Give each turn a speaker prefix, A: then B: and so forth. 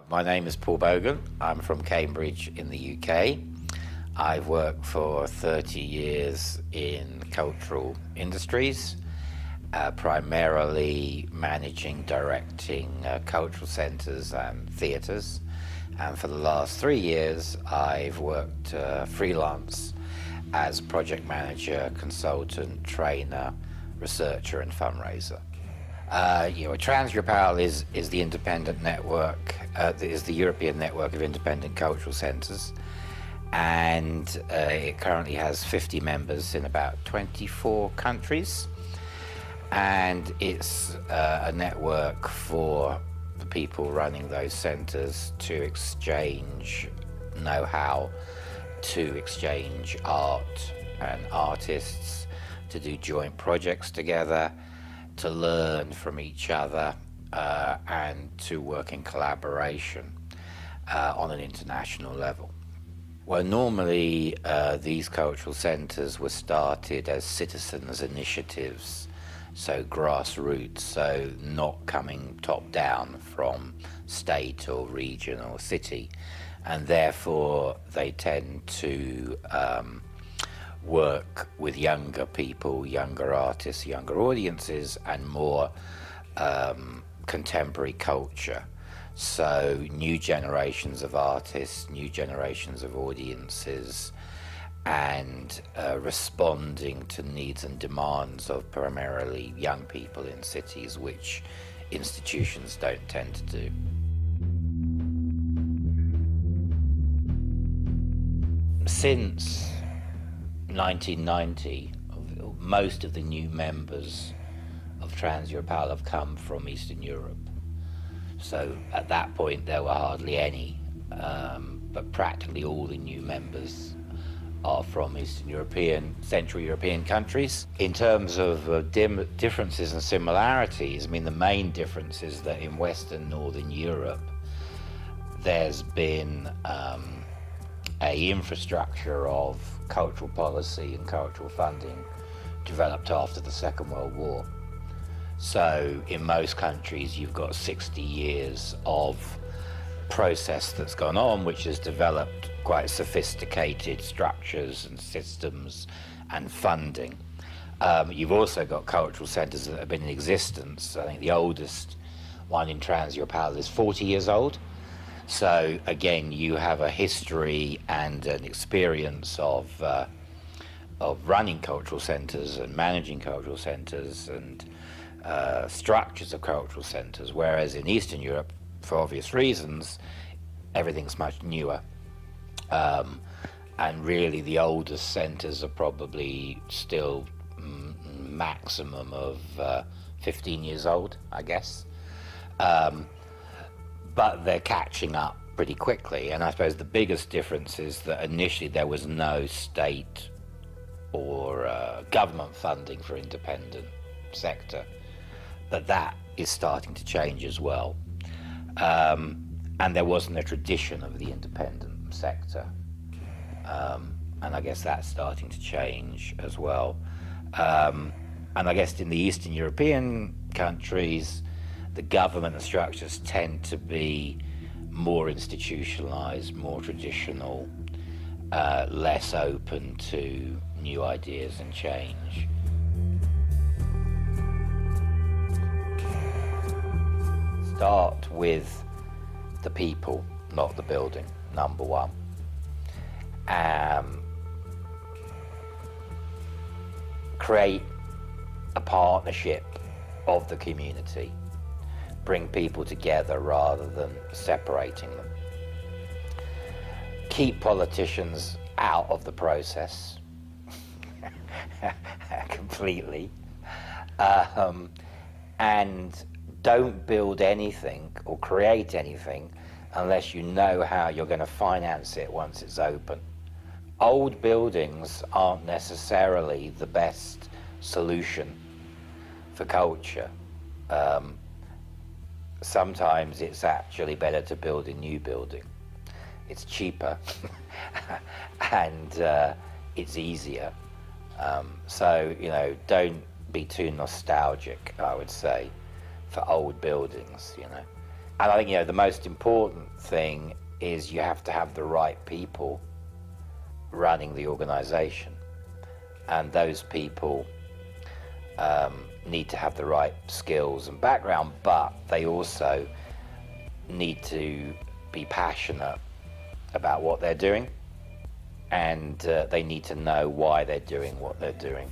A: My name is Paul Bogen. I'm from Cambridge in the UK. I've worked for 30 years in cultural industries, primarily managing, directing cultural centres and theatres. And for the last 3 years, I've worked freelance as project manager, consultant, trainer, researcher and fundraiser. Trans-European is the independent network, is the European network of independent cultural centres, and it currently has 50 members in about 24 countries, and it's a network for the people running those centres to exchange know-how, to exchange art and artists, to do joint projects together, to learn from each other and to work in collaboration on an international level. Well, normally these cultural centres were started as citizens' initiatives, so grassroots, so not coming top down from state or region or city, and therefore they tend to work with younger people, younger artists, younger audiences, and more contemporary culture. So new generations of artists, new generations of audiences, and responding to needs and demands of primarily young people in cities, which institutions don't tend to do. Since 1990, most of the new members of Trans-European have come from Eastern Europe. So at that point there were hardly any, but practically all the new members are from Eastern European, Central European countries. In terms of differences and similarities, I mean, the main difference is that in Western Northern Europe there's been a infrastructure of cultural policy and cultural funding developed after the Second World War. So in most countries you've got 60 years of process that's gone on, which has developed quite sophisticated structures and systems and funding. You've also got cultural centres that have been in existence. I think the oldest one in Trans-European is 40 years old. So again, you have a history and an experience of running cultural centres and managing cultural centres and structures of cultural centres, whereas in Eastern Europe, for obvious reasons, everything's much newer. And really the oldest centres are probably still maximum of 15 years old, I guess. But they're catching up pretty quickly, and I suppose the biggest difference is that initially there was no state or government funding for independent sector, but that is starting to change as well. And there wasn't a tradition of the independent sector, and I guess that's starting to change as well. And I guess in the Eastern European countries, the government structures tend to be more institutionalized, more traditional, less open to new ideas and change. Start with the people, not the building, number one. Create a partnership of the community. Bring people together rather than separating them. Keep politicians out of the process completely, and don't build anything or create anything unless you know how you're going to finance it once it's open. Old buildings aren't necessarily the best solution for culture. Sometimes it's actually better to build a new building. It's cheaper and it's easier. So, you know, don't be too nostalgic, I would say, for old buildings, you know. And I think, the most important thing is you have to have the right people running the organization. And those people need to have the right skills and background, but they also need to be passionate about what they're doing, and they need to know why they're doing what they're doing.